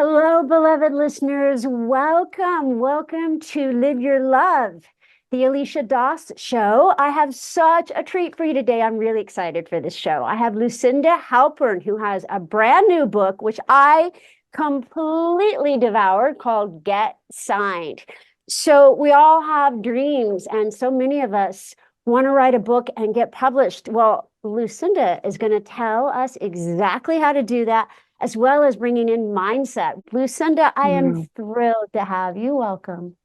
Hello, beloved listeners. Welcome to Live Your Love, the Alicia Doss Show. I have such a treat for you today. I'm really excited for this show. I have Lucinda Halpern, who has a brand new book, which I completely devoured, called Get Signed. So we all have dreams, and so many of us want to write a book and get published. Well, Lucinda is going to tell us exactly how to do that, as well as bringing in mindset. Lucinda, I am Mm, thrilled to have you. Welcome.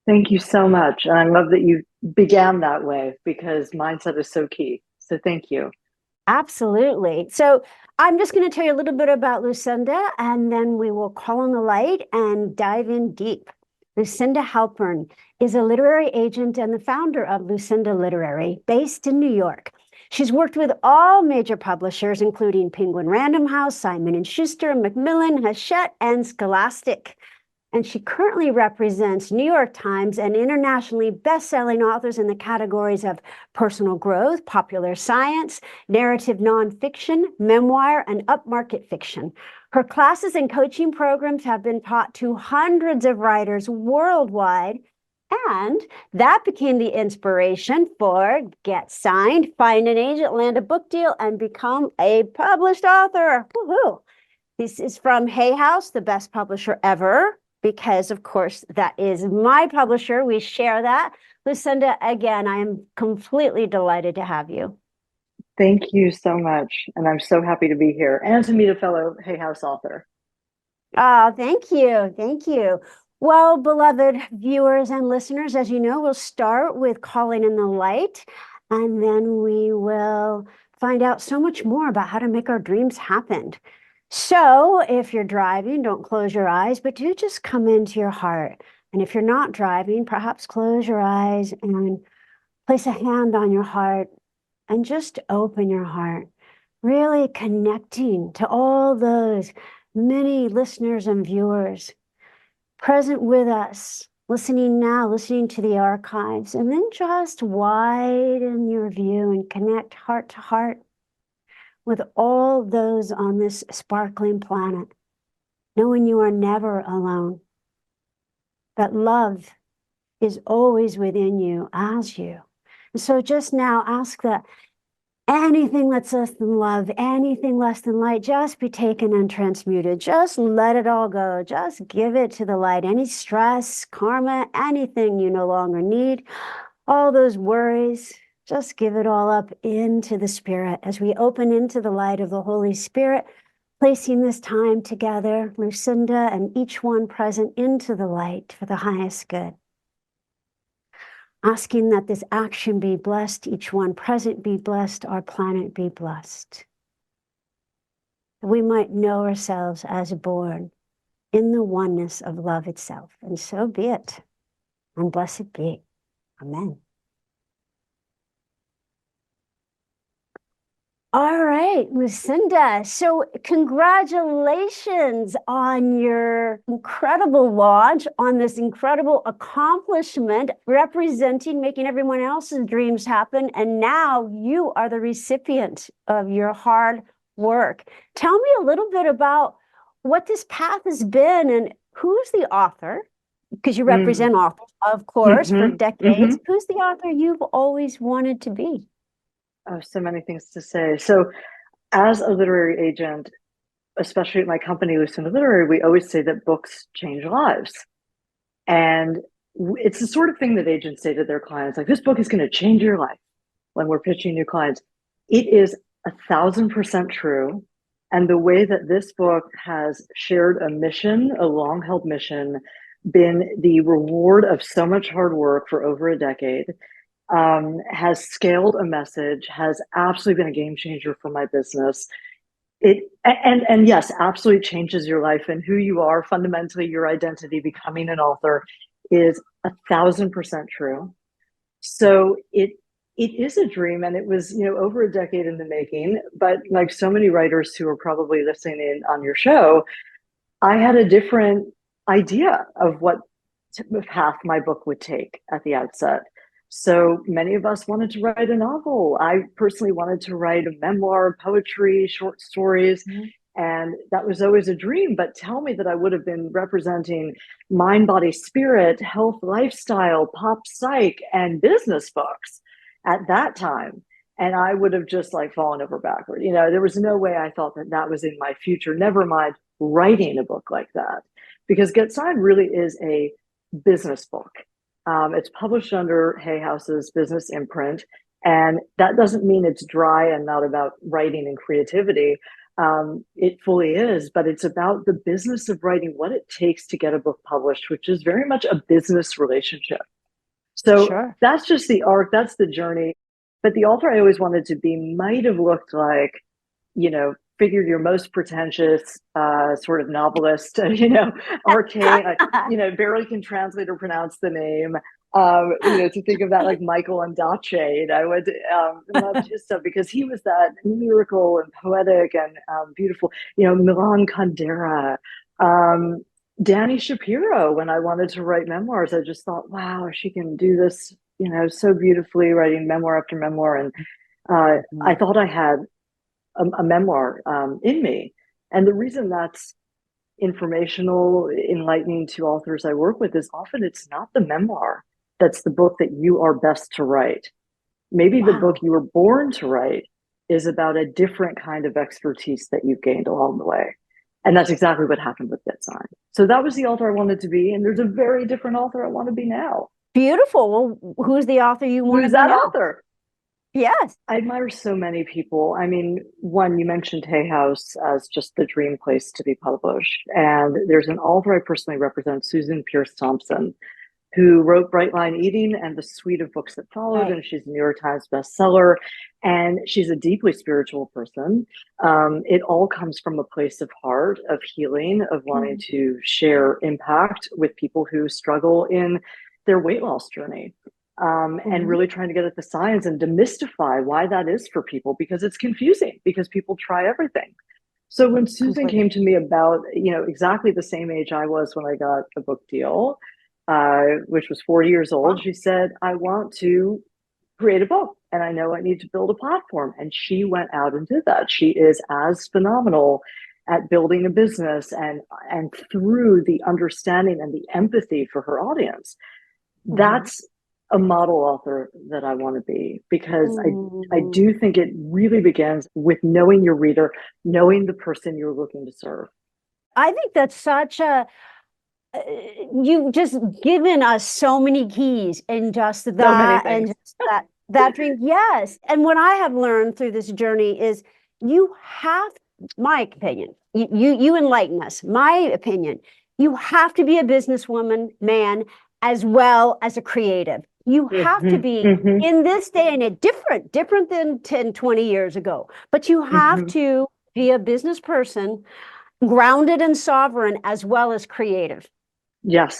Thank you so much. And I love that you began that way because mindset is so key. So thank you. Absolutely. So I'm just going to tell you a little bit about Lucinda, and then we will call on the light and dive in deep. Lucinda Halpern is a literary agent and the founder of Lucinda Literary, based in New York. She's worked with all major publishers, including Penguin Random House, Simon and Schuster, Macmillan, Hachette, and Scholastic. And she currently represents New York Times and internationally best-selling authors in the categories of personal growth, popular science, narrative nonfiction, memoir, and upmarket fiction. Her classes and coaching programs have been taught to hundreds of writers worldwide, and that became the inspiration for Get Signed, Find an Agent, Land a Book Deal, and Become a Published Author. Woohoo! This is from Hay House, the best publisher ever, because of course that is my publisher. We share that. Lucinda, again, I am completely delighted to have you. Thank you so much. And I'm so happy to be here and to meet a fellow Hay House author. Oh, thank you. Thank you. Well, beloved viewers and listeners, as you know, we'll start with calling in the light, and then we will find out so much more about how to make our dreams happen. So if you're driving, don't close your eyes, but do just come into your heart. And if you're not driving, perhaps close your eyes and place a hand on your heart and just open your heart, really connecting to all those many listeners and viewers present with us, listening now, listening to the archives, and then just widen your view and connect heart to heart with all those on this sparkling planet, knowing you are never alone, that love is always within you as you. And so just now ask that anything that's less than love, anything less than light, just be taken and transmuted. Just let it all go. Just give it to the light. Any stress, karma, anything you no longer need, all those worries, just give it all up into the Spirit as we open into the light of the Holy Spirit, placing this time together, Lucinda and each one present into the light for the highest good. Asking that this action be blessed, each one present be blessed, our planet be blessed. That we might know ourselves as born in the oneness of love itself. And so be it, and blessed be. Amen. All right, Lucinda. So, congratulations on your incredible launch, on this incredible accomplishment, representing, making everyone else's dreams happen. And now you are the recipient of your hard work. Tell me a little bit about what this path has been and who's the author, because you Mm, represent authors, of course, for hmm decades. Who's the author you've always wanted to be? Oh, so many things to say. So, as a literary agent, especially at my company, Lucinda Literary, we always say that books change lives. And it's the sort of thing that agents say to their clients, like, this book is going to change your life when we're pitching new clients. It is 1,000% true. And the way that this book has shared a mission, a long held mission, been the reward of so much hard work for over a decade, has scaled a message, has absolutely been a game changer for my business. And yes, absolutely changes your life and who you are fundamentally. Your identity, becoming an author, is 1,000% true. So it is a dream, and it was, over a decade in the making. But like so many writers who are probably listening in on your show, I had a different idea of what path my book would take at the outset. So many of us wanted to write a novel. I personally wanted to write a memoir, poetry, short stories. And that was always a dream, but tell me that I would have been representing mind, body, spirit, health, lifestyle, pop psych, and business books at that time. And I would have just like fallen over backward. There was no way I thought that that was in my future, never mind writing a book like that. Because Get Signed really is a business book. It's published under Hay House's business imprint. And that doesn't mean it's dry and not about writing and creativity. It fully is, but it's about the business of writing, what it takes to get a book published, which is very much a business relationship. So Sure. that's just the arc, that's the journey. But the author I always wanted to be might have looked like, figured your most pretentious sort of novelist, archaic, barely can translate or pronounce the name. To think of that like Michael Ondaatje, I would love his stuff because he was that lyrical and poetic and beautiful. Milan Kundera, Dani Shapiro. When I wanted to write memoirs, I just thought, wow, she can do this, so beautifully, writing memoir after memoir. And I thought I had a memoir in me. And the reason that's informational, enlightening to authors I work with is often it's not the memoir that's the book that you are best to write. Maybe the book you were born to write is about a different kind of expertise that you've gained along the way. And that's exactly what happened with Get Signed. So that was the author I wanted to be. And there's a very different author I want to be now. Beautiful. Well, who's the author you want to Who's be that now? author? Yes. I admire so many people. I mean, one, you mentioned Hay House as just the dream place to be published. And there's an author I personally represent, Susan Pierce Thompson, who wrote Bright Line Eating and the suite of books that followed. Right. And she's a New York Times bestseller. And she's a deeply spiritual person. It all comes from a place of heart, of healing, of wanting to share impact with people who struggle in their weight loss journey. And really trying to get at the science and demystify why that is for people, because it's confusing, because people try everything. So when Susan came to me about, exactly the same age I was when I got a book deal, which was 40 years old, she said, I want to create a book and I know I need to build a platform. And she went out and did that. She is as phenomenal at building a business and through the understanding and the empathy for her audience. That's a model author that I want to be, because I do think it really begins with knowing your reader, knowing the person you're looking to serve. I think that's such a you've just given us so many keys in just that and just that dream. Yes. And what I have learned through this journey is you have, my opinion, you enlighten us, my opinion, you have to be a businesswoman, man, as well as a creative. You have to be in this day and age different than 10, 20 years ago, but you have to be a business person, grounded and sovereign, as well as creative. Yes.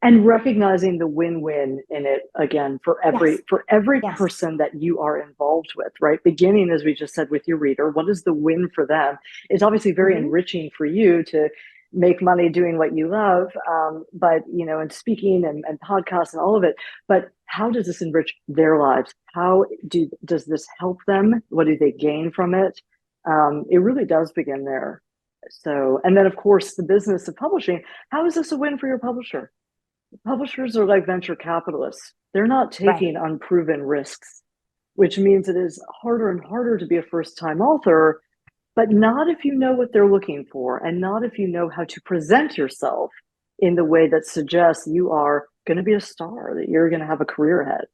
And recognizing the win-win in it again for every person that you are involved with, right? Beginning, as we just said, with your reader, what is the win for them? It's obviously very enriching for you to make money doing what you love, but and speaking and podcasts and all of it. But how does this enrich their lives? Does this help them? What do they gain from it? It really does begin there. So, and then of course, the business of publishing, how is this a win for your publisher? Publishers are like venture capitalists. They're not taking unproven risks, which means it is harder and harder to be a first-time author, but not if you know what they're looking for and not if you know how to present yourself in the way that suggests you are going to be a star, that you're going to have a career ahead.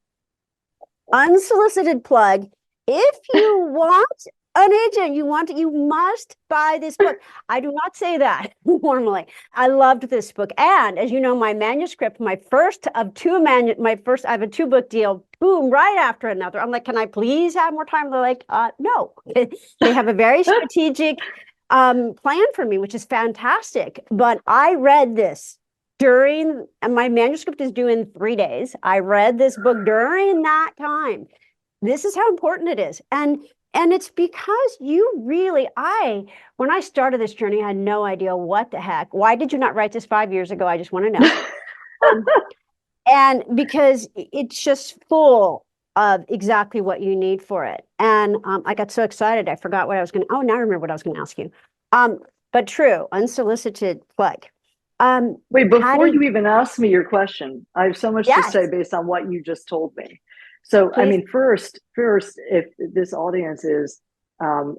Unsolicited plug. If you want an agent, you must buy this book. I do not say that normally. I loved this book. And as you know, my manuscript, I have a 2-book deal, boom, right after another. I'm like, can I please have more time? They're like, no. They have a very strategic plan for me, which is fantastic. But I read this and my manuscript is due in 3 days. I read this book during that time. This is how important it is. And it's because when I started this journey, I had no idea what the heck. Why did you not write this 5 years ago? I just want to know. And because it's just full of exactly what you need for it. And I got so excited, I forgot what I was going to, oh, now I remember what I was going to ask you. But true, unsolicited plug. Wait, How before did, you even ask me your question, I have so much to say yes, based on what you just told me. So, I please. mean, first, if this audience is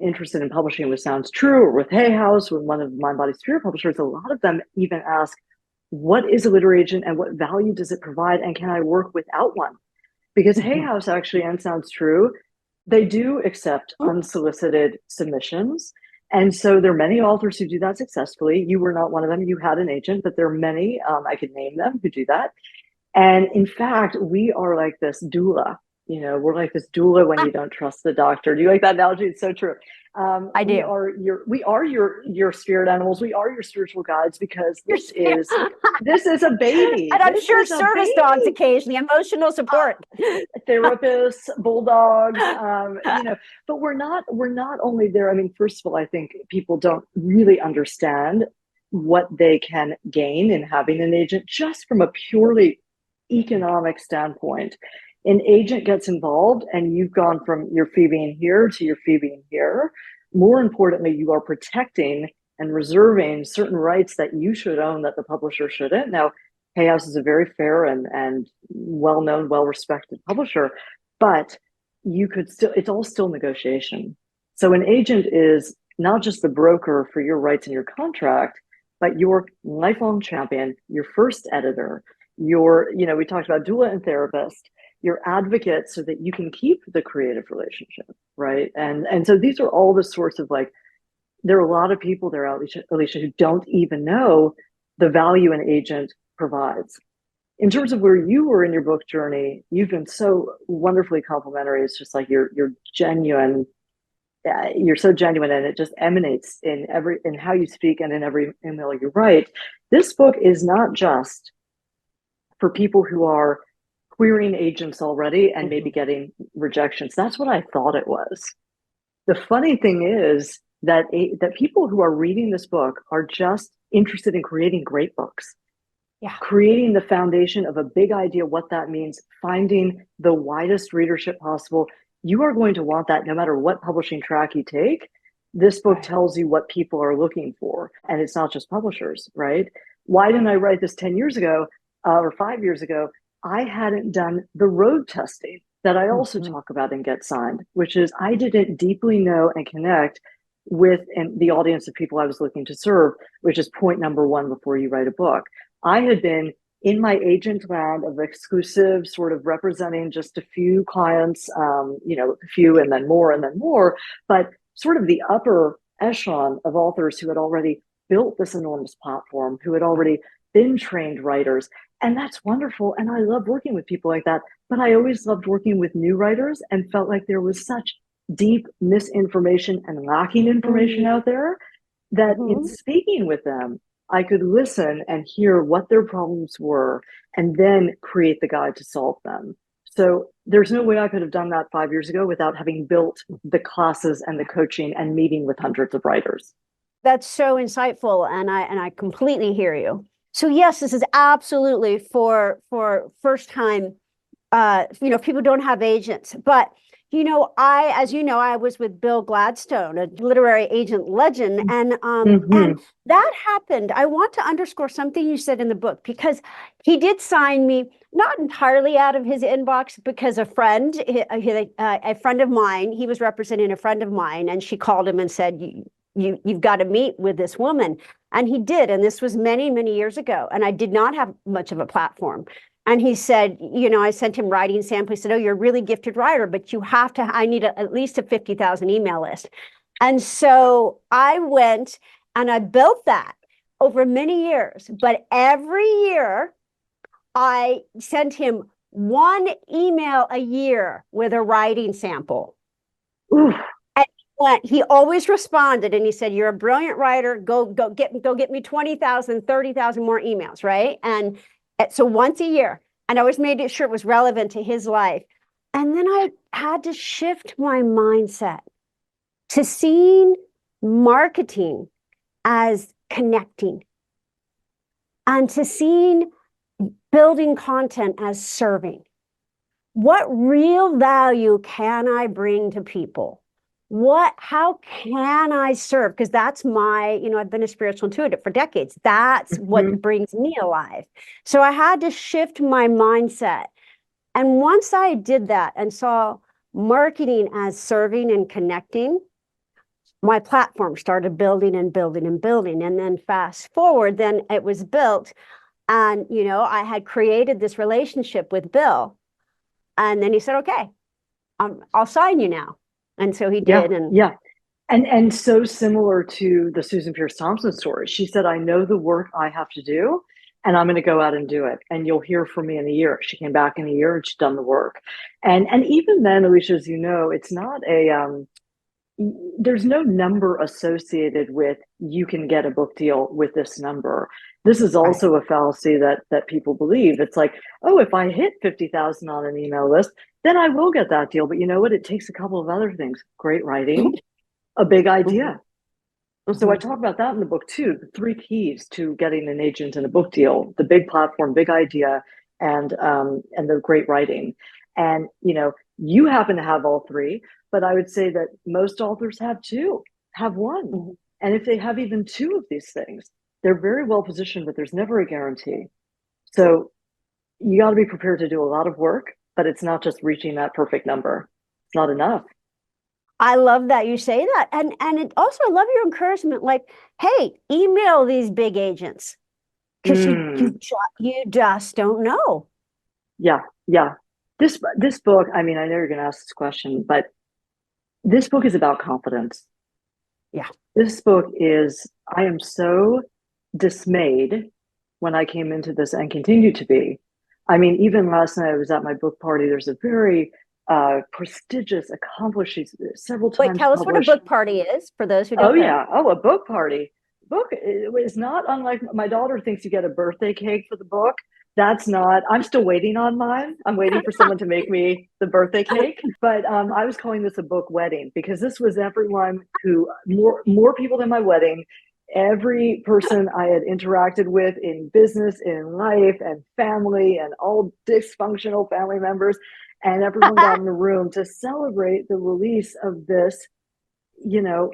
interested in publishing, which sounds true, or with Hay House, with one of Mind Body Spirit publishers, a lot of them even ask, what is a literary agent and what value does it provide? And can I work without one? Because Hay Mhm. House actually, and sounds true, they do accept unsolicited submissions. And so there are many authors who do that successfully. You were not one of them. You had an agent, but there are many, I could name them, who do that. And in fact, we are like this doula. We're like this doula when you don't trust the doctor. Do you like that analogy? It's so true. I We do. are your spirit animals. We are your spiritual guides because You're this is a baby. And I'm This sure is a service dogs baby. occasionally, emotional support. Therapists, bulldogs, but we're not only there. I mean, first of all, I think people don't really understand what they can gain in having an agent just from a purely economic standpoint. An agent gets involved and you've gone from your fee being here to your fee being here. More importantly, you are protecting and reserving certain rights that you should own that the publisher shouldn't. Now, Hay House is a very fair and well-known, well-respected publisher, but you could still, it's all still negotiation. So an agent is not just the broker for your rights in your contract, but your lifelong champion, your first editor, we talked about doula and therapist, your advocate so that you can keep the creative relationship, right? And so these are all the sorts of like, there are a lot of people there, Alicia, who don't even know the value an agent provides. In terms of where you were in your book journey, you've been so wonderfully complimentary. It's just like you're genuine. You're so genuine, and it just emanates in how you speak and in every email you write. This book is not just for people who are querying agents already and maybe getting rejections. That's what I thought it was. The funny thing is that people who are reading this book are just interested in creating great books, Yeah. creating the foundation of a big idea, what that means, finding the widest readership possible. You are going to want that no matter what publishing track you take. This book tells you what people are looking for, and it's not just publishers, right? Why didn't I write this 10 years ago or 5 years ago? I hadn't done the road testing that I also talk about in Get Signed, which is I didn't deeply know and connect with the audience of people I was looking to serve, which is point number one before you write a book. I had been in my agent land of exclusive, sort of representing just a few clients, a few and then more, but sort of the upper echelon of authors who had already built this enormous platform, who had already been trained writers. And that's wonderful. And I love working with people like that. But I always loved working with new writers and felt like there was such deep misinformation and lacking information out there that in speaking with them, I could listen and hear what their problems were and then create the guide to solve them. So there's no way I could have done that 5 years ago without having built the classes and the coaching and meeting with hundreds of writers. That's so insightful, and I completely hear you. So yes, this is absolutely for first time. People don't have agents, but as you know, I was with Bill Gladstone, a literary agent legend, and that happened. I want to underscore something you said in the book because he did sign me not entirely out of his inbox because a friend of mine, he was representing a friend of mine, and she called him and said, you've got to meet with this woman. And he did. And this was many, many years ago. And I did not have much of a platform. And he said, I sent him writing sample. He said, oh, you're a really gifted writer, but I need at least a 50,000 email list. And so I went and I built that over many years. But every year I sent him one email a year with a writing sample. Ooh. He always responded and he said, you're a brilliant writer. Go get me 20,000, 30,000 more emails, right? And so once a year, and I always made sure it was relevant to his life. And then I had to shift my mindset to seeing marketing as connecting and to seeing building content as serving. what real value can I bring to people? How can I serve? Because that's I've been a spiritual intuitive for decades. That's Mhm. what brings me alive. So I had to shift my mindset. And once I did that and saw marketing as serving and connecting, my platform started building and building and building. And then fast forward, then it was built. And, I had created this relationship with Bill. And then he said, okay, I'll sign you now. And so he Yeah, did. And yeah. And so similar to the Susan Pierce Thompson story. She said, I know the work I have to do, and I'm going to go out and do it. And you'll hear from me in a year. She came back in a year and she'd done the work. And even then, Alicia, as you know, it's not there's no number associated with you can get a book deal with this number. This is right. also a fallacy that people believe. It's like, oh, if I hit 50,000 on an email list, then I will get that deal. But you know what? It takes a couple of other things: great writing, a big Mm-hmm. idea. So I Mm-hmm. talk about that in the book too. The three keys to getting an agent and a book deal: the big platform, big idea, and the great writing. And you happen to have all three, but I would say that most authors have two, have one. Mm-hmm. And if they have even two of these things, they're very well positioned, but there's never a guarantee. So you got to be prepared to do a lot of work, but it's not just reaching that perfect number. It's not enough. I love that you say that. And it also, I love your encouragement. Like, hey, email these big agents because Mm. you just don't know. Yeah, yeah. This book, I mean, I know you're going to ask this question, but this book is about confidence. Yeah. This book is, I am so dismayed when I came into this and continue to be. I mean, even last night I was at my book party. There's a very prestigious, accomplished, she's several Wait, times tell us what a published. book party is for those who Oh don't know. yeah. Oh, a book party. Book is not unlike my daughter thinks you get a birthday cake for the book. That's not. I'm still waiting on mine. I'm waiting for someone to make me the birthday cake. But I was calling this a book wedding because this was everyone who more people than my wedding. Every person I had interacted with in business, in life, and family, and all dysfunctional family members, and everyone got in the room to celebrate the release of this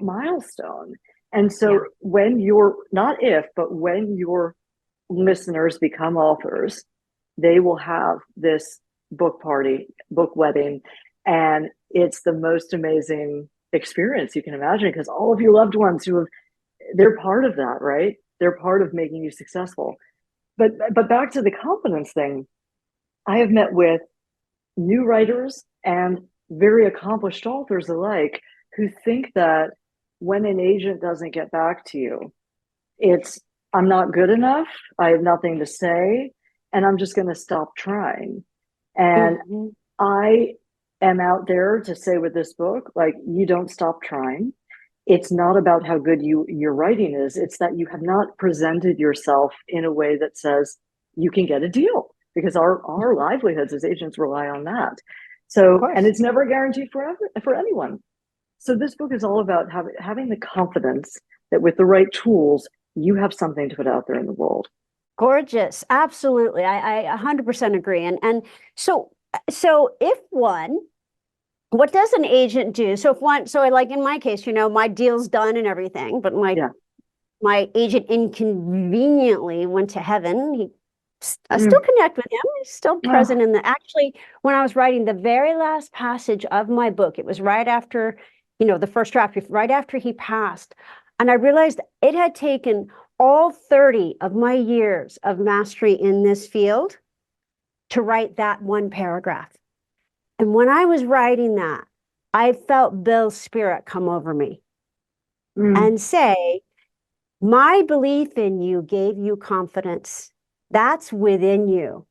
milestone. And Yeah. so when you're not if, but when your listeners become authors, they will have this book party, book wedding, and it's the most amazing experience you can imagine because all of your loved ones they're part of that, right? They're part of making you successful. But back to the confidence thing, I have met with new writers and very accomplished authors alike who think that when an agent doesn't get back to you, it's I'm not good enough, I have nothing to say, and I'm just going to stop trying. And Mm-hmm. I am out there to say with this book, like, you don't stop trying. It's not about how good your writing is. It's that you have not presented yourself in a way that says you can get a deal because our livelihoods as agents rely on that. Of So, and course. it's never a guarantee for anyone. So this book is all about having the confidence that with the right tools, you have something to put out there in the world. Gorgeous. Absolutely. I 100% agree. And so if one, what does an agent do? So if one, so like in my case, my deal's done and everything, but my Yeah. my agent inconveniently went to heaven. I still Mm. connect with him. He's still present Oh, in actually, when I was writing the very last passage of my book, it was right after, the first draft, right after he passed. And I realized it had taken all 30 of my years of mastery in this field to write that one paragraph. And when I was writing that, I felt Bill's spirit come over me mm. and say, my belief in you gave you confidence. That's within you.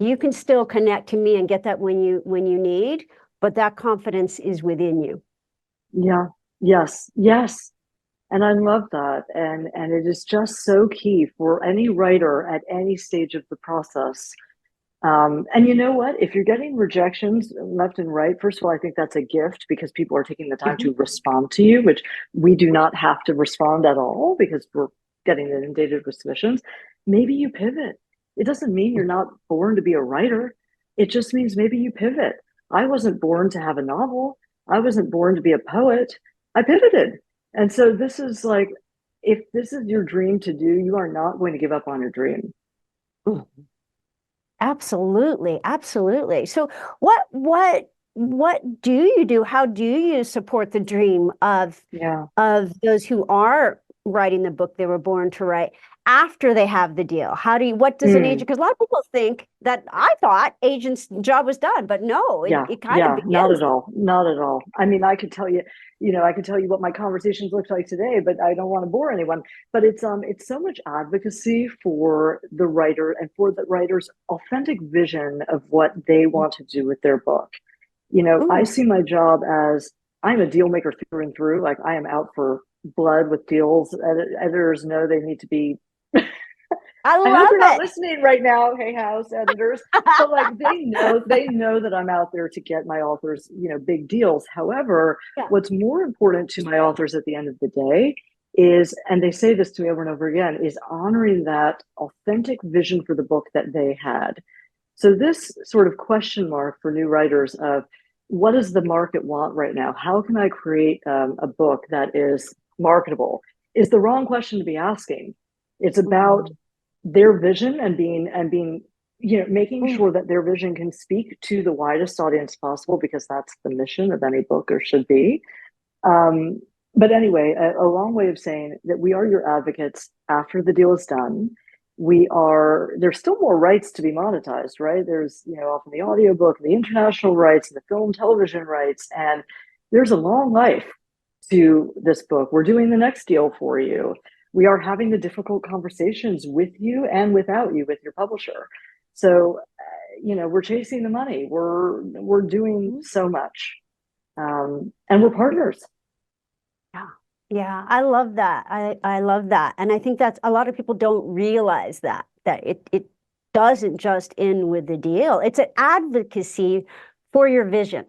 You can still connect to me and get that when you need, but that confidence is within you. Yeah. Yes. Yes. And I love that. And it is just so key for any writer at any stage of the process. And you know what? If you're getting rejections left and right, first of all, I think that's a gift because people are taking the time Mhm. to respond to you, which we do not have to respond at all because we're getting inundated with submissions. Maybe you pivot. It doesn't mean you're not born to be a writer, it just means maybe you pivot. I wasn't born to have a novel. I wasn't born to be a poet. I pivoted. And so this is like, if this is your dream to do, you are not going to give up on your dream. Mm, absolutely, absolutely. So what do you do? How do you support the dream Yeah. of those who are writing the book they were born to write after they have the deal? How do you, what does an agent, Mm. because a lot of people think that I thought agent's job was done, but no, Yeah, it kind of yeah, not begins. at all. Not at all. I mean, I could tell you, I could tell you what my conversations look like today, but I don't want to bore anyone. But it's so much advocacy for the writer and for the writer's authentic vision of what they want to do with their book. I Mm, see my job as I'm a deal maker through and through. Like I am out for blood with deals. Editors know they need to be. I I hope you're not love listening right now, Hay House editors. But like they know that I'm out there to get my authors, big deals. However, it. what's more important to my authors at the end of the day is, and they say this to me over and over again, is honoring that authentic vision for the book that they had. So this sort of question mark for new writers of what does the market want right now? How can I create a book that is marketable? Is the wrong question to be asking. It's about Mm, their vision and being making mm, sure that their vision can speak to the widest audience possible, because that's the mission of any book, or should be. um, but anyway, a long way of saying that we are your advocates after the deal is done. There's still more rights to be monetized, right? There's, often the audiobook, the international rights, and the film television rights, and there's a long life to this book. We're doing the next deal for you. We are having the difficult conversations with you and without you with your publisher. So, we're chasing the money. We're doing mm. so much, and we're partners. Yeah. Yeah, I love that. I love that. And I think that's a lot of people don't realize that it doesn't just end with the deal. It's an advocacy for your vision.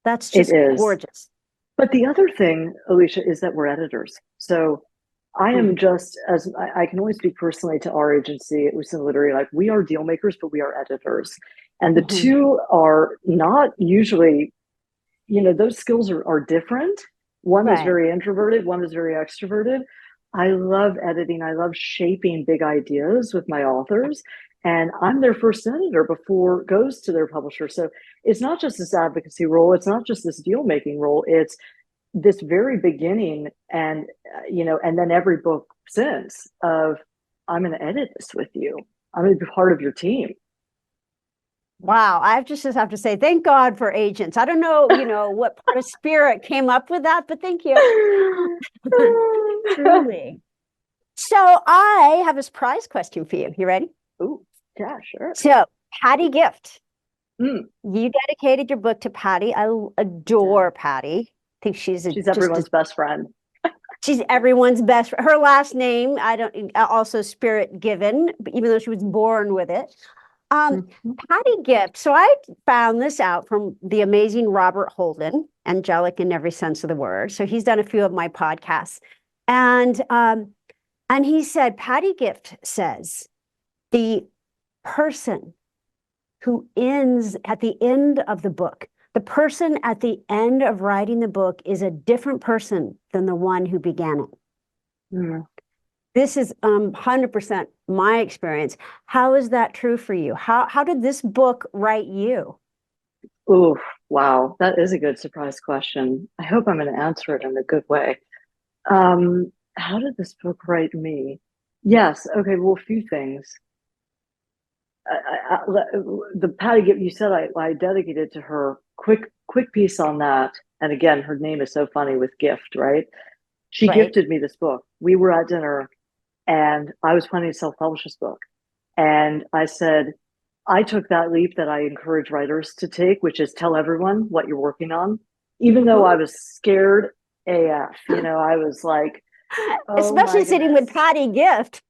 That's It just is. gorgeous. But the other thing, Alicia, is that we're editors. So I am Mhm. just, as I can only speak personally to our agency at Lucinda Literary, like we are deal makers, but we are editors. And the Mhm. two are not usually, those skills are different. One is Right. very introverted, one is very extroverted. I love editing. I love shaping big ideas with my authors. And I'm their first editor before it goes to their publisher. So it's not just this advocacy role, it's not just this deal making role, it's this very beginning, and and then every book since, of I'm going to edit this with you. I'm going to be part of your team. Wow. I just have to say, thank God for agents. I don't know, what part of spirit came up with that, but thank you. Truly. So I have a surprise question for you. You ready? Ooh, yeah, sure. So, Patty Gift. Mm, You dedicated your book to Patty. I yeah. adore Patty. I think She's everyone's best friend. she's everyone's best. Her last name, I don't also spirit given, even though she was born with it. Mhm. Patty Gift. So I found this out from the amazing Robert Holden, angelic in every sense of the word. So he's done a few of my podcasts, and he said Patty Gift says the person who ends at the end of the book. The person at the end of writing the book is a different person than the one who began it. Mm. This is 100% my experience. How is that true for you? How did this book write you? Ooh, wow, that is a good surprise question. I hope I'm going to answer it in a good way. How did this book write me? Yes. Okay. Well, a few things. I, the Patty Gibb, you said I dedicated to her. Quick piece on that. And again, her name is so funny with gift, right? She Right. gifted me this book. We were at dinner, and I was planning to self-publish this book. And I said, I took that leap that I encourage writers to take, which is tell everyone what you're working on, even though I Mhm. was scared AF. I was like, oh my Especially sitting with goodness. Patty Gift.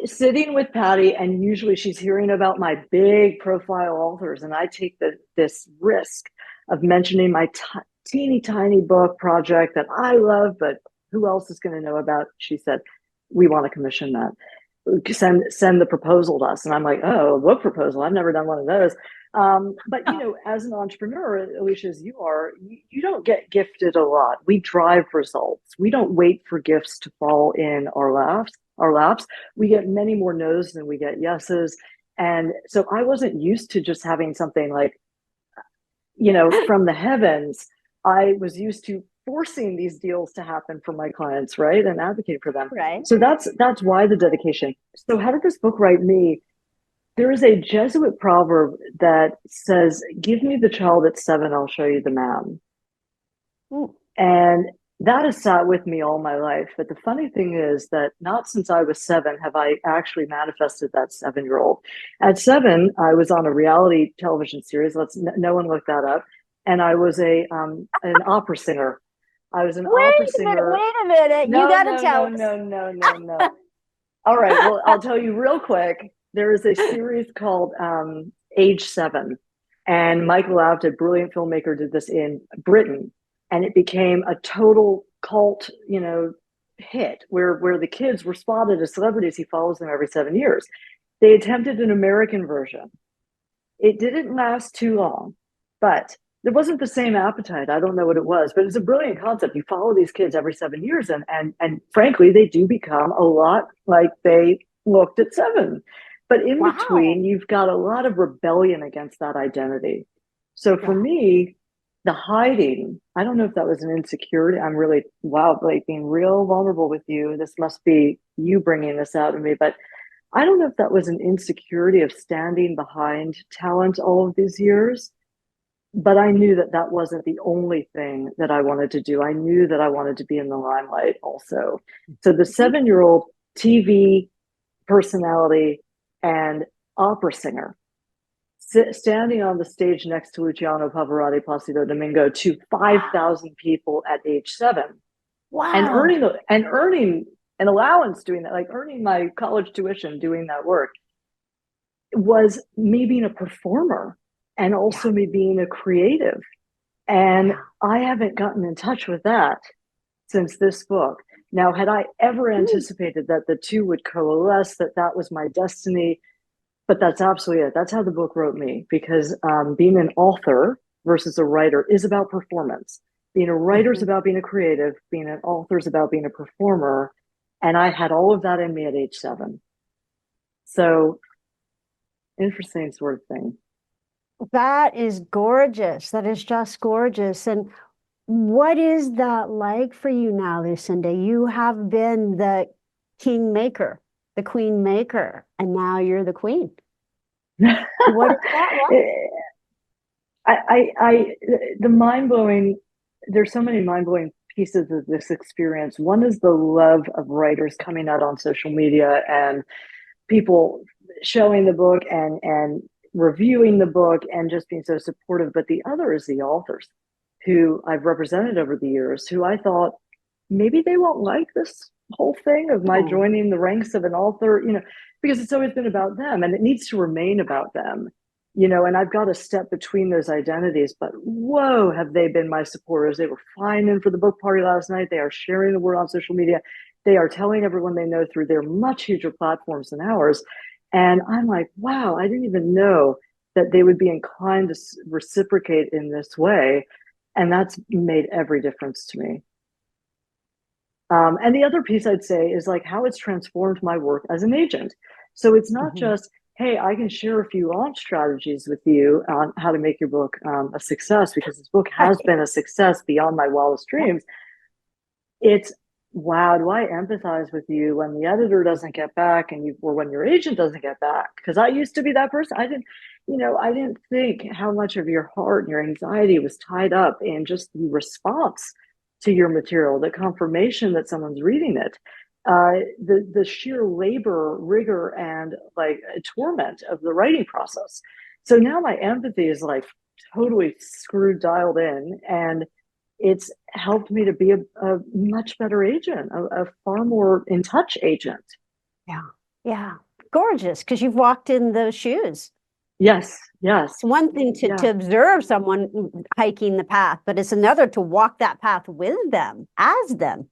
Sitting with Patty, and usually she's hearing about my big profile authors, and I take this risk of mentioning my teeny tiny book project that I love, but who else is going to know about? She said, "We want to commission that. Send the proposal to us." And I'm like, "Oh, a book proposal? I've never done one of those." But as an entrepreneur, Alicia, as you are, you don't get gifted a lot. We drive results. We don't wait for gifts to fall in our laps. We get many more no's than we get yeses. And so I wasn't used to just having something like, from the heavens. I was used to forcing these deals to happen for my clients, right? And advocating for them. Right. So that's why the dedication. So how did this book write me? There is a Jesuit proverb that says, "Give me the child at 7, I'll show you the man." Ooh. And that has sat with me all my life. But the funny thing is that not since I was 7 have I actually manifested that 7-year-old. At 7, I was on a reality television series. No one look that up. And I was an opera singer. I was an opera singer. Wait a minute. You No, got to no, tell no, us. no, no, no, no. All right. Well, I'll tell you real quick. There is a series called Age 7, and Michael Apted, a brilliant filmmaker, did this in Britain, and it became a total cult, hit where the kids were spotted as celebrities. He follows them every 7 years. They attempted an American version. It didn't last too long, but there wasn't the same appetite. I don't know what it was, but it's a brilliant concept. You follow these kids every 7 years, and frankly, they do become a lot like they looked at 7. But in Wow. between, you've got a lot of rebellion against that identity. So for Yeah. me, the hiding, I don't know if that was an insecurity. I'm really, wow, like being real vulnerable with you. This must be you bringing this out of me, but I don't know if that was an insecurity of standing behind talent all of these years, but I knew that that wasn't the only thing that I wanted to do. I knew that I wanted to be in the limelight also. So the 7-year-old TV personality and opera singer standing on the stage next to Luciano Pavarotti, Placido Domingo, to 5,000 people at age 7, and Wow. earning an allowance doing that, like earning my college tuition doing that work, was me being a performer and Yeah. also me being a creative. And Yeah. I haven't gotten in touch with that since this book. Now, had I ever Mm. anticipated that the two would coalesce, that was my destiny? But that's absolutely it. That's how the book wrote me, because being an author versus a writer is about performance. Being a writer is Mhm. about being a creative. Being an author is about being a performer. And I had all of that in me at age 7. So interesting sort of thing. That is gorgeous. That is just gorgeous. And what is that like for you now, Lucinda? You have been the king maker, the queen maker, and now you're the queen. What is that like? I, the mind blowing, there's so many mind blowing pieces of this experience. One is the love of writers coming out on social media and people showing the book and reviewing the book and just being so supportive. But the other is the authors who I've represented over the years, who I thought maybe they won't like this whole thing of my Oh, joining the ranks of an author, because it's always been about them and it needs to remain about them. And I've got to step between those identities. But whoa, have they been my supporters? They were flying in for the book party last night. They are sharing the word on social media. They are telling everyone they know through their much huger platforms than ours. And I'm like, wow, I didn't even know that they would be inclined to reciprocate in this way. And that's made every difference to me. And the other piece I'd say is like how it's transformed my work as an agent. So it's not mhm. just, hey, I can share a few launch strategies with you on how to make your book a success, because this book has Right. been a success beyond my wildest Yeah. dreams. It's, wow, do I empathize with you when the editor doesn't get back or when your agent doesn't get back? Because I used to be that person. I didn't think how much of your heart and your anxiety was tied up in just the response to your material, the confirmation that someone's reading it, the sheer labor, rigor, and like torment of the writing process. So now my empathy is like totally screwed, dialed in, and it's helped me to be a much better agent, a far more in touch agent. Yeah. Yeah. Gorgeous, because you've walked in those shoes. Yes, yes, It's one thing to yeah. observe someone hiking the path, but it's another to walk that path with them, as them.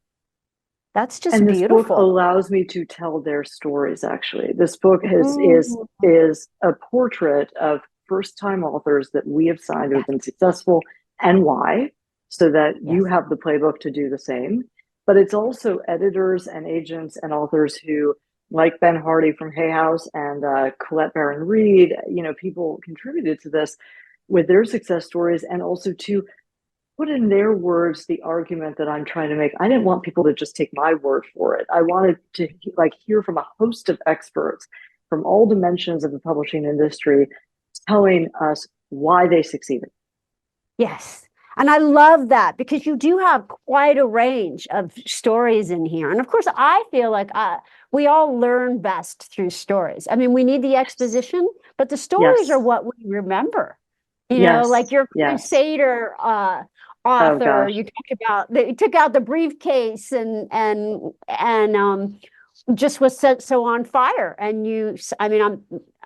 That's just And this book beautiful. allows me to tell their stories. Actually, this book is Mm. is is a portrait of first-time authors that we have signed who have been successful and why, so that you have the playbook to do the same. But it's also editors and agents and authors who, like Ben Hardy from Hay House and Colette Baron Reed, people contributed to this with their success stories, and also to put in their words the argument that I'm trying to make. I didn't want people to just take my word for it. I wanted to hear from a host of experts from all dimensions of the publishing industry telling us why they succeeded. Yes. And I love that, because you do have quite a range of stories in here. And of course, I feel like we all learn best through stories. I mean, we need the exposition, but the stories are what we remember. Like your Crusader author, you talked about, they took out the briefcase and just was set so on fire. And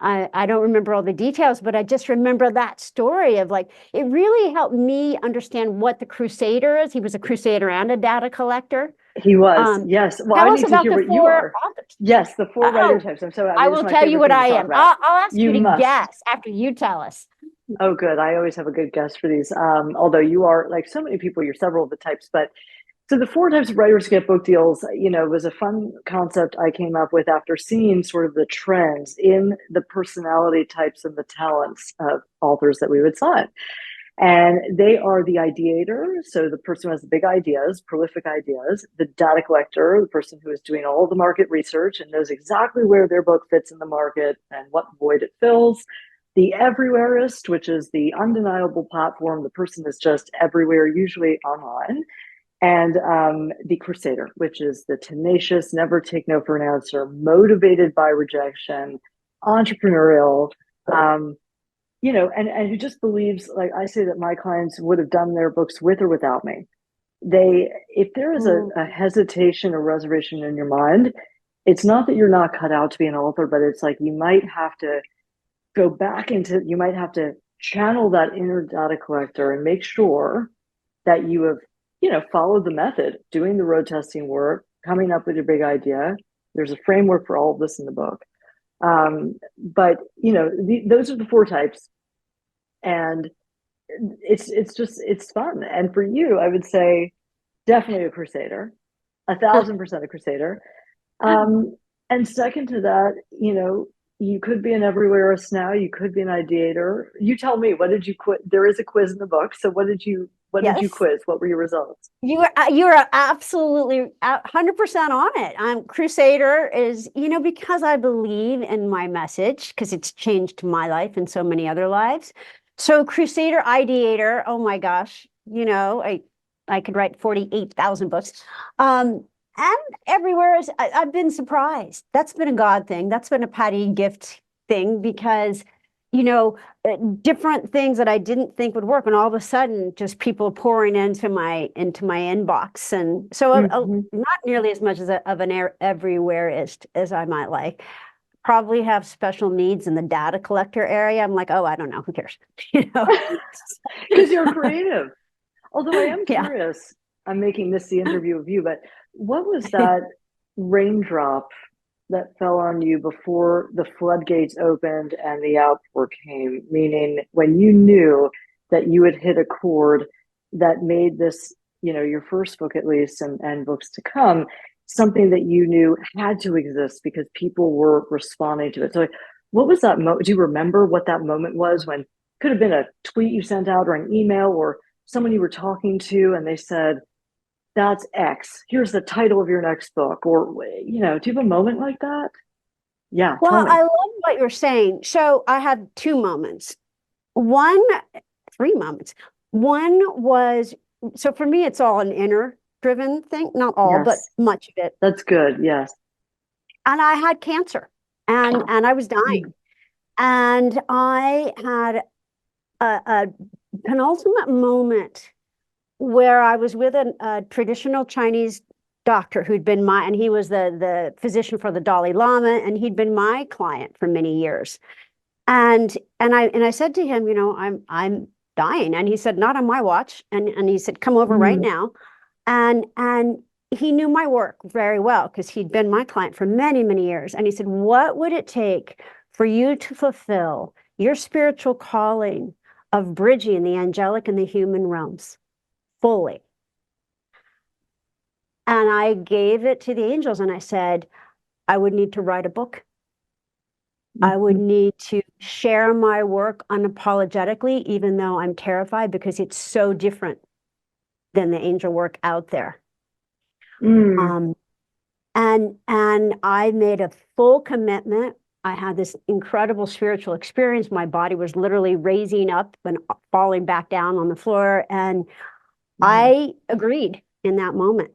I don't remember all the details, but I just remember that story of it really helped me understand what the Crusader is. He was a Crusader and a data collector. He was, yes. Well, I need to hear what you are. Authors. Yes, the four writer types. I will tell you what I am. I'll ask you to guess after you tell us. Oh, good. I always have a good guess for these. Although you are, like so many people, you're several of the types. But so the four types of writers get book deals, was a fun concept I came up with after seeing sort of the trends in the personality types and the talents of authors that we would sign. And they are the ideator, so the person who has the big ideas, prolific ideas, the data collector, the person who is doing all the market research and knows exactly where their book fits in the market and what void it fills, the everywhereist, which is the undeniable platform, the person is just everywhere, usually online, and the crusader, which is the tenacious, never take no for an answer, motivated by rejection, entrepreneurial, and who just believes, like I say, that my clients would have done their books with or without me. If there is a hesitation or reservation in your mind, it's not that you're not cut out to be an author, but it's like you might have to you might have to channel that inner data collector and make sure that you have, followed the method, doing the road testing work, coming up with your big idea. There's a framework for all of this in the book. But those are the four types, and it's fun. And for you, I would say definitely a crusader, 1,000% a crusader. And second to that, you could be an everywhereist now. You could be an ideator. You tell me, what did you quit? There is a quiz in the book. So what did you quiz? What were your results? You are absolutely 100% on it. Crusader is, because I believe in my message, because it's changed my life and so many other lives. So Crusader, ideator, oh my gosh, I could write 48,000 books. And everywhere I've been surprised. That's been a God thing. That's been a Patty gift thing, because, different things that I didn't think would work, and all of a sudden, just people pouring into my inbox, and so not nearly as much of an everywhereist as I might like. Probably have special needs in the data collector area. I'm like, oh, I don't know, who cares, Because you're creative. Although I am curious. I'm making this the interview of you, but what was that raindrop that fell on you before the floodgates opened and the outpour came? Meaning, when you knew that you had hit a chord that made this, your first book at least, and books to come, something that you knew had to exist because people were responding to it. So, what was that moment? Do you remember what that moment was? When it could have been a tweet you sent out or an email or someone you were talking to, and they said, that's X. Here's the title of your next book. Or, do you have a moment like that? Yeah. Well, I love what you're saying. So I had three moments. One was, so for me, it's all an inner driven thing. Not all, but much of it. That's good. Yes. And I had cancer, and I was dying. And I had a penultimate moment where I was with a traditional Chinese doctor and he was the physician for the Dalai Lama, and he'd been my client for many years. And I said to him, I'm dying. And he said, not on my watch. And he said, come over right now. And he knew my work very well, because he'd been my client for many, many years. And he said, what would it take for you to fulfill your spiritual calling of bridging the angelic and the human realms fully. And I gave it to the angels and I said, I would need to write a book. I would need to share my work unapologetically, even though I'm terrified because it's so different than the angel work out there. Mm. And I made a full commitment. I had this incredible spiritual experience. My body was literally raising up and falling back down on the floor. And I agreed in that moment.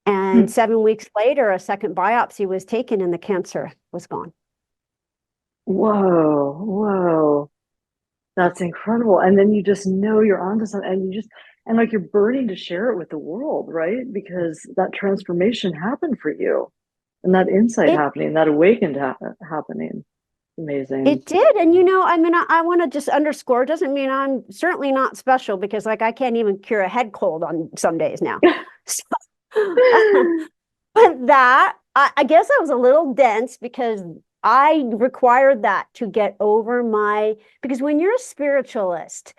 And 7 weeks later, a second biopsy was taken and the cancer was gone. Whoa, whoa. That's incredible. And then you just know you're onto something and and like you're burning to share it with the world, right? Because that transformation happened for you and that insight It happening, that awakened happening. Amazing. It did. And I mean, I want to just underscore, it doesn't mean I'm certainly not special because like I can't even cure a head cold on some days now. So, but I guess I was a little dense because I required that to get over because when you're a spiritualist,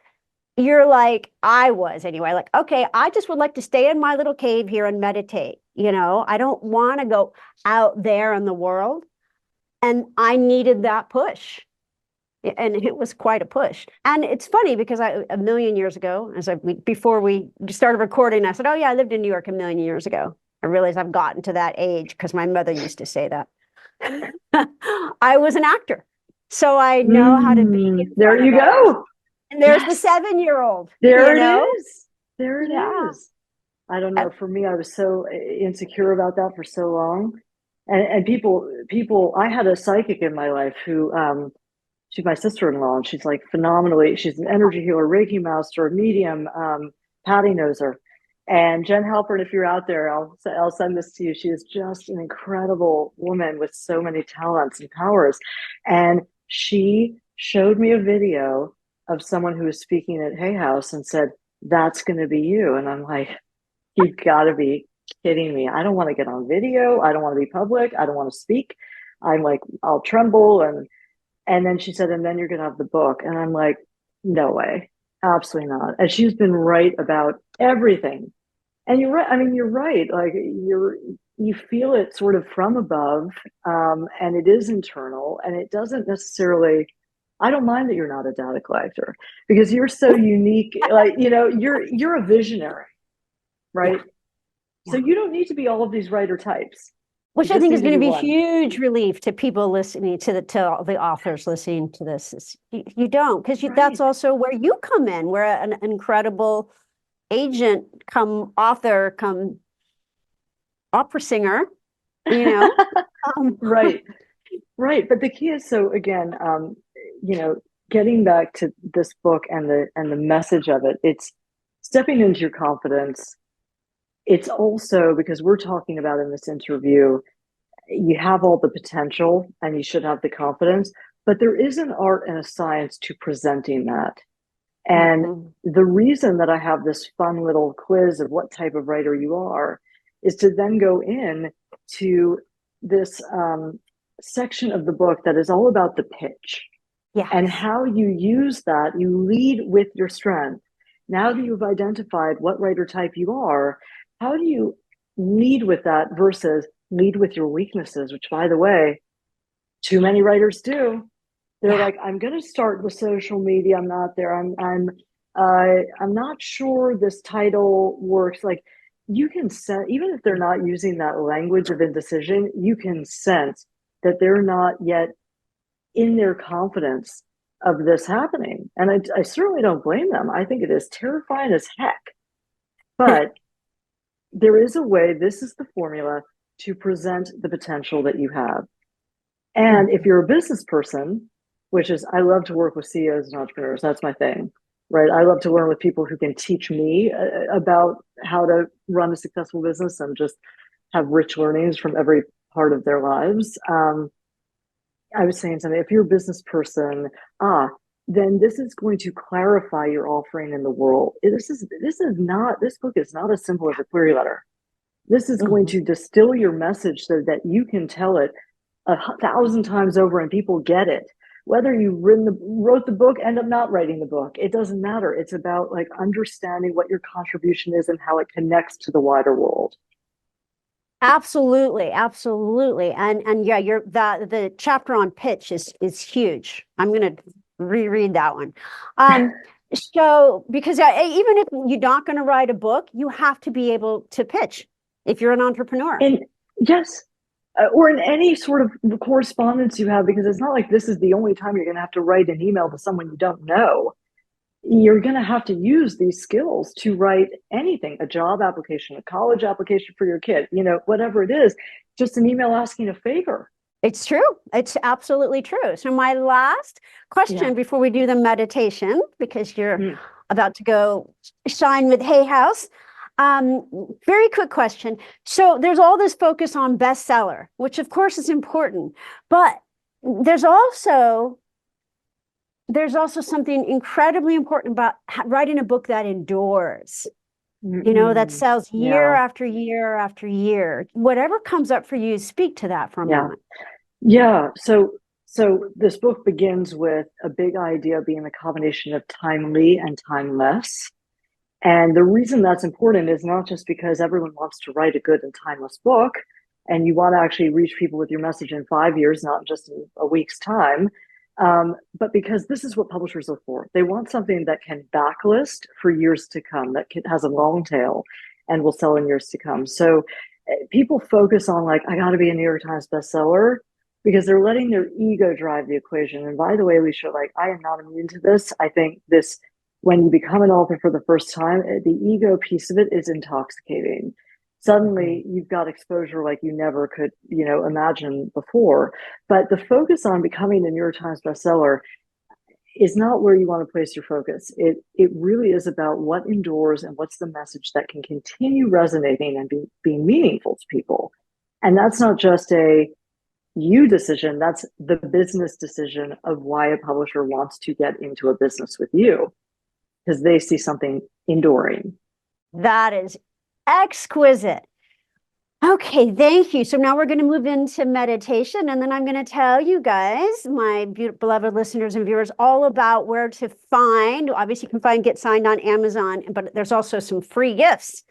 you're like, I was anyway, like, okay, I just would like to stay in my little cave here and meditate. I don't want to go out there in the world. And I needed that push. And it was quite a push. And it's funny because a million years ago, before we started recording, I said, oh yeah, I lived in New York a million years ago. I realized I've gotten to that age because my mother used to say that. I was an actor. So I know how to be in There front you of others. go. And there's the Yes, 7-year-old, there it is. There it Yeah. is. I don't know. For me, I was so insecure about that for so long. And people, I had a psychic in my life who, she's my sister-in-law, and she's like phenomenally, she's an energy healer, Reiki master, a medium, Patty knows her. And Jen Halpern, if you're out there, I'll send this to you. She is just an incredible woman with so many talents and powers. And she showed me a video of someone who was speaking at Hay House and said, that's going to be you. And I'm like, you've got to be kidding me. I don't want to get on video. I don't want to be public. I don't want to speak. I'm like, I'll tremble. And then she said, and then you're going to have the book. And I'm like, no way. Absolutely not. And she's been right about everything. And you're right. I mean, you're right. Like you feel it sort of from above, and it is internal, and it doesn't necessarily. I don't mind that you're not a data collector because you're so unique. Like you're a visionary, right? Yeah. So you don't need to be all of these writer types. Which I think is going to be huge relief to people listening to the authors listening to this. You don't, because that's also where you come in, where an incredible agent, come author, come opera singer, Right. But the key is, so again, getting back to this book and the message of it, it's stepping into your confidence. It's also, because we're talking about in this interview, you have all the potential and you should have the confidence, but there is an art and a science to presenting that. And the reason that I have this fun little quiz of what type of writer you are is to then go in to this section of the book that is all about the pitch. And how you use that. You lead with your strength. Now that you've identified what writer type you are, how do you lead with that versus lead with your weaknesses, which, by the way, too many writers do. They're like, I'm going to start with social media. I'm not there. I'm not sure this title works. Like, you can sense, even if they're not using that language of indecision, you can sense that they're not yet in their confidence of this happening. And I certainly don't blame them. I think it is terrifying as heck. But there is a way, this is the formula to present the potential that you have. And if you're a business person, which is, I love to work with CEOs and entrepreneurs. That's my thing, right? I love to learn with people who can teach me about how to run a successful business and just have rich learnings from every part of their lives. I was saying something, if you're a business person, then this is going to clarify your offering in the world. This book is not as simple as a query letter. This is going to distill your message so that you can tell it 1,000 times over and people get it, whether you wrote the book, end up not writing the book, it doesn't matter. It's about like understanding what your contribution is and how it connects to the wider world. Absolutely, absolutely. And yeah, you're that the chapter on pitch is huge. I'm gonna reread that one. So because even if you're not going to write a book, you have to be able to pitch if you're an entrepreneur. And yes, or in any sort of correspondence you have, because it's not like this is the only time you're going to have to write an email to someone you don't know. You're going to have to use these skills to write anything, a job application, a college application for your kid, whatever it is, just an email asking a favor. It's true. It's absolutely true. So my last question before we do the meditation, because you're about to go shine with Hay House. Very quick question. So there's all this focus on bestseller, which of course is important, but there's also something incredibly important about writing a book that endures, that sells year after year after year. Whatever comes up for you, speak to that for a moment. Yeah. So this book begins with a big idea being a combination of timely and timeless. And the reason that's important is not just because everyone wants to write a good and timeless book, and you want to actually reach people with your message in 5 years, not just in a week's time. But because this is what publishers look for. They want something that can backlist for years to come, that has a long tail and will sell in years to come. So people focus on like, I got to be a New York Times bestseller, because they're letting their ego drive the equation. And by the way, Alicia, like, I am not immune to this. I think when you become an author for the first time, the ego piece of it is intoxicating. Suddenly you've got exposure like you never could, imagine before. But the focus on becoming a New York Times bestseller is not where you want to place your focus. It really is about what endures and what's the message that can continue resonating and being meaningful to people. And that's not just a you decision, that's the business decision of why a publisher wants to get into a business with you, because they see something enduring. That is exquisite. Okay, thank you. So now we're going to move into meditation, and then I'm going to tell you guys, my beloved listeners and viewers, all about where to find. Obviously, you can Get Signed on Amazon, but there's also some free gifts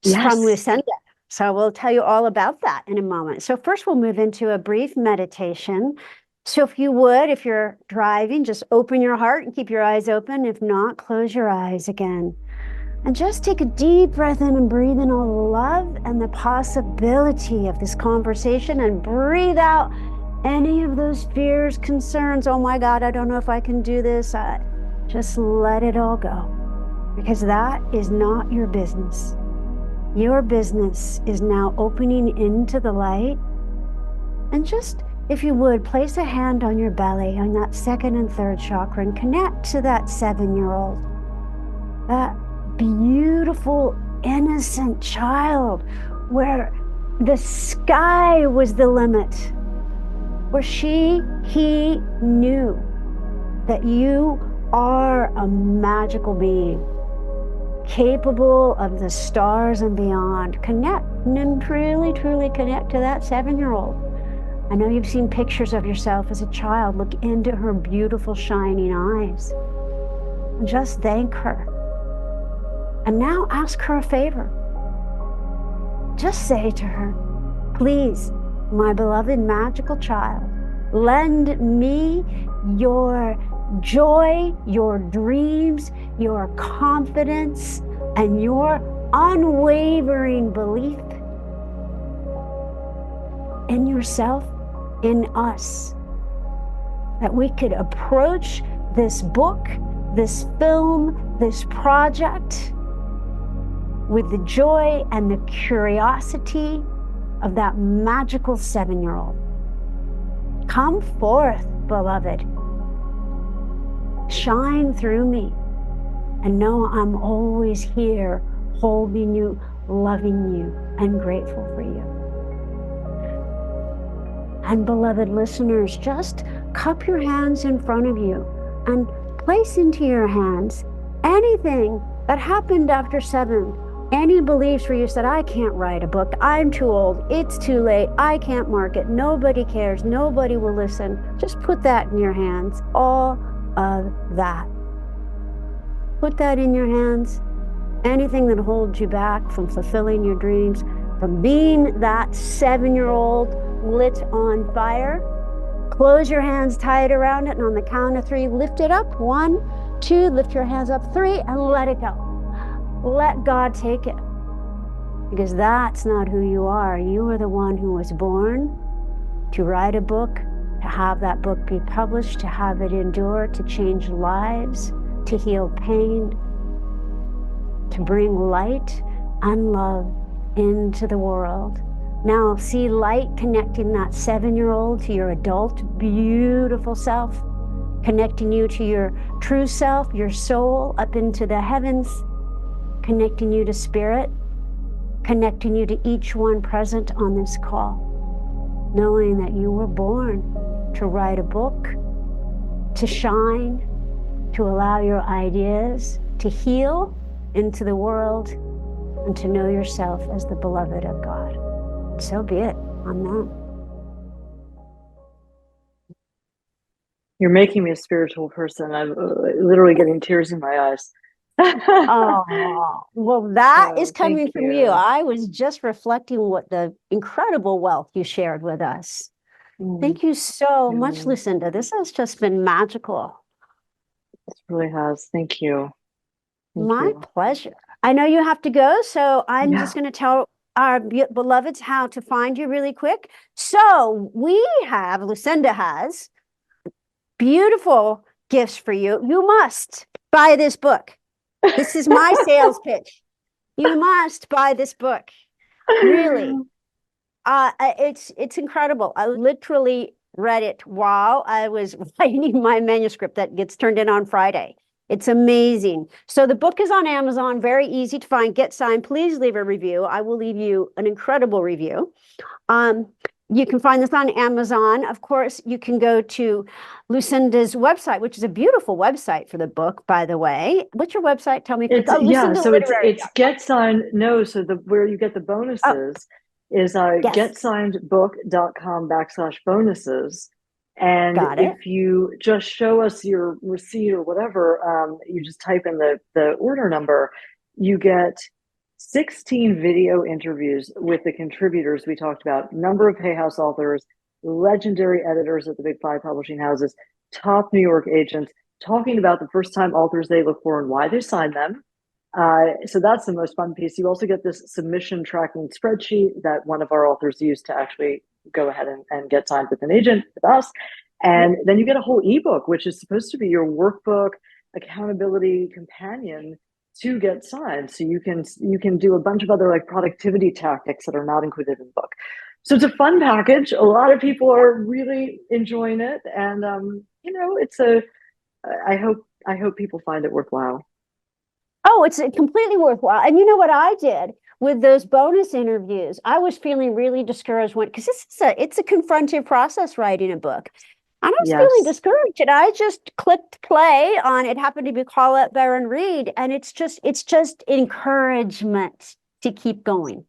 from Lucinda. So we'll tell you all about that in a moment. So first, we'll move into a brief meditation. So if you're driving, just open your heart and keep your eyes open. If not, close your eyes again. And just take a deep breath in and breathe in all the love and the possibility of this conversation, and breathe out any of those fears, concerns. Oh my God, I don't know if I can do this. Just let it all go, because that is not your business. Your business is now opening into the light. And just, if you would, place a hand on your belly, on that second and third chakra, and connect to that 7-year-old. That beautiful, innocent child where the sky was the limit, where he knew that you are a magical being, capable of the stars and beyond. Connect and truly, truly connect to that 7-year-old. I know you've seen pictures of yourself as a child. Look into her beautiful, shining eyes. And just thank her. And now ask her a favor. Just say to her, please, my beloved magical child, lend me your joy, your dreams, your confidence, and your unwavering belief in yourself, in us, that we could approach this book, this film, this project with the joy and the curiosity of that magical 7-year-old. Come forth, beloved. Shine through me, and know I'm always here, holding you, loving you, and grateful for you. And beloved listeners, just cup your hands in front of you and place into your hands anything that happened after 7, Any beliefs where you said, I can't write a book, I'm too old, it's too late, I can't market, nobody cares, nobody will listen. Just put that in your hands, all of that. Put that in your hands. Anything that holds you back from fulfilling your dreams, from being that 7-year-old lit on fire, close your hands tight around it, and on the count of 3, lift it up. 1, 2, lift your hands up. 3, and let it go. Let God take it. Because that's not who you are. You are the one who was born to write a book, to have that book be published, to have it endure, to change lives, to heal pain, to bring light and love into the world. Now see light connecting that 7-year-old to your adult, beautiful self, connecting you to your true self, your soul, up into the heavens, connecting you to spirit, connecting you to each one present on this call, knowing that you were born to write a book, to shine, to allow your ideas to heal into the world, and to know yourself as the beloved of God. So be it. Amen. You're making me a spiritual person. I'm literally getting tears in my eyes. Oh, well, that is coming thank from you. I was just reflecting what the incredible wealth you shared with us. Thank you so much, Lucinda. This has just been magical. It really has. Thank you. My pleasure. I know you have to go, so I'm just going to tell our beloveds how to find you really quick. So Lucinda has beautiful gifts for you. You must buy this book. This is my sales pitch. You must buy this book. Really. It's incredible. I literally read it while I was writing my manuscript that gets turned in on Friday. It's amazing. So the book is on Amazon, very easy to find. Get signed. Please leave a review. I will leave you an incredible review. You can find this on Amazon. Of course, you can go to Lucinda's website, which is a beautiful website for the book, by the way. What's your website? Tell me. So it's Get Signed. No, so where you get the bonuses is getsignedbook.com/bonuses. And if you just show us your receipt or whatever, you just type in the order number, you get 16 video interviews with the contributors we talked about, number of Hay House authors, legendary editors at the big 5 publishing houses, top New York agents, talking about the first time authors they look for and why they signed them. So that's the most fun piece. You also get this submission tracking spreadsheet that one of our authors used to actually go ahead and get signed with an agent with us. And then you get a whole ebook, which is supposed to be your workbook accountability companion to get signed. So you can do a bunch of other like productivity tactics that are not included in the book. So it's a fun package. A lot of people are really enjoying it. And I hope people find it worthwhile. Oh, it's completely worthwhile. And you know what I did with those bonus interviews? I was feeling really discouraged because it's a confrontive process writing a book. And I was feeling discouraged. And I just clicked play on it happened to be Colette Baron Reed. And it's just encouragement to keep going.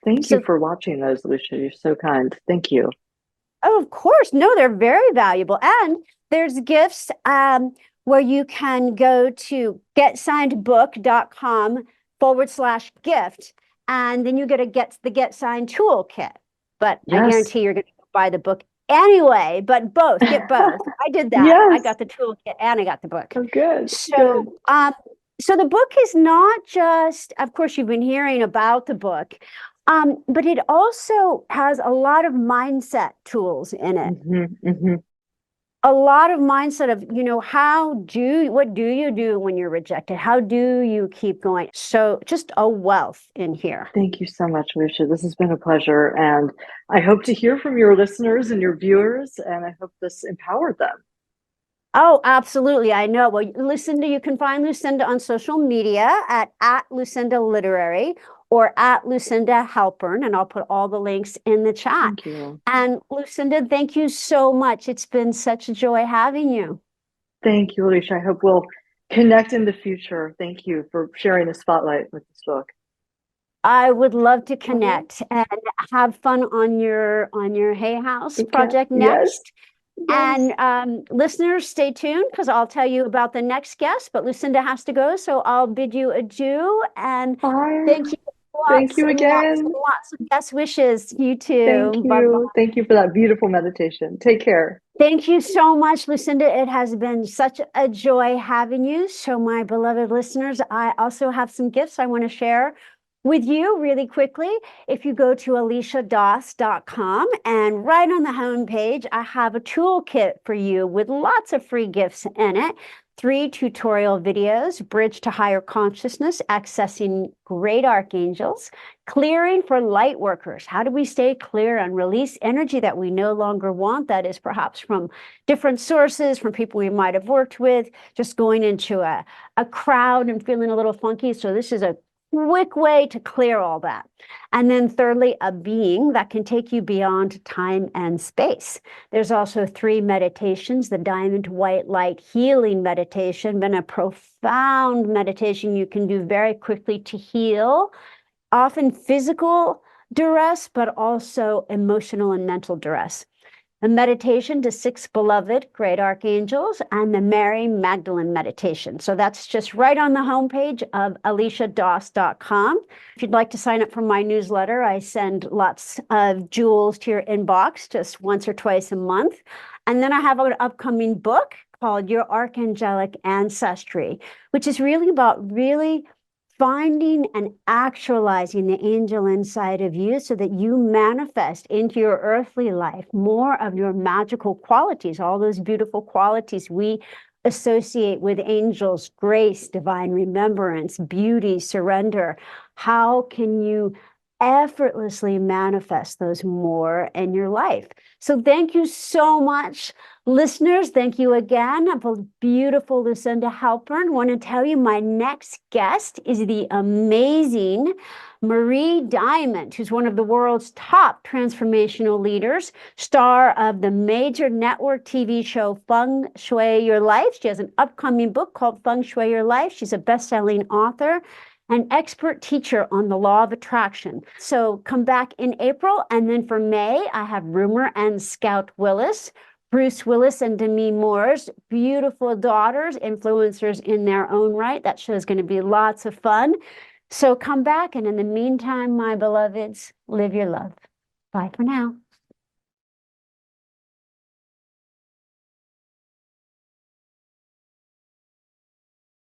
Thank you for watching those, Lucia. You're so kind. Thank you. Oh, of course. No, they're very valuable. And there's gifts where you can go to getsignedbook.com/gift. And then you get the Get Signed toolkit. But I guarantee you're going to buy the book anyway, but get both. I did that. I got the toolkit and I got the book. Oh, good. So, so the book is not just, of course, you've been hearing about the book, but it also has a lot of mindset tools in it. A lot of mindset of, what do you do when you're rejected? How do you keep going? So just a wealth in here. Thank you so much, Lucia. This has been a pleasure. And I hope to hear from your listeners and your viewers, and I hope this empowered them. Oh, absolutely. I know. Well, Lucinda, you can find Lucinda on social media at Lucinda Literary or at Lucinda Halpern, and I'll put all the links in the chat. Thank you. And Lucinda, thank you so much. It's been such a joy having you. Thank you, Alicia. I hope we'll connect in the future. Thank you for sharing the spotlight with this book. I would love to Oh, connect and have fun on your Hay House okay. project Yes. next. Yes. And listeners, stay tuned because I'll tell you about the next guest. But Lucinda has to go, so I'll bid you adieu and Bye. thank you. Thank Lots you and lots and again. lots of best wishes. You Thank too. Bye bye. you. Thank you for that beautiful meditation. Take care. Thank you so much, Lucinda. It has been such a joy having you. So, my beloved listeners, I also have some gifts I want to share with you really quickly. If you go to aliciadoss.com and right on the homepage, I have a toolkit for you with lots of free gifts in it. 3 tutorial videos, Bridge to Higher Consciousness, Accessing Great Archangels, Clearing for Light Workers. How do we stay clear and release energy that we no longer want? That is perhaps from different sources, from people we might have worked with, just going into a crowd and feeling a little funky. So this is a quick way to clear all that. And then thirdly, a being that can take you beyond time and space. There's also 3 meditations, the Diamond White Light Healing Meditation, been a profound meditation you can do very quickly to heal, often physical duress, but also emotional and mental duress. A meditation to 6 beloved great archangels, and the Mary Magdalene meditation. So that's just right on the homepage of aliciadoss.com. If you'd like to sign up for my newsletter, I send lots of jewels to your inbox just once or twice a month. And then I have an upcoming book called Your Archangelic Ancestry, which is really about finding and actualizing the angel inside of you so that you manifest into your earthly life more of your magical qualities, all those beautiful qualities we associate with angels: grace, divine remembrance, beauty, surrender. How can you effortlessly manifest those more in your life? So thank you so much, listeners. Thank you again. Beautiful Lucinda Halpern. Want to tell you my next guest is the amazing Marie Diamond, who's one of the world's top transformational leaders, star of the major network TV show Feng Shui Your Life. She has an upcoming book called Feng Shui Your Life. She's a best-selling author, an expert teacher on the law of attraction. So come back in April. And then for May, I have Rumor and Scout Willis, Bruce Willis and Demi Moore's beautiful daughters, influencers in their own right. That show is going to be lots of fun. So come back. And in the meantime, my beloveds, live your love. Bye for now.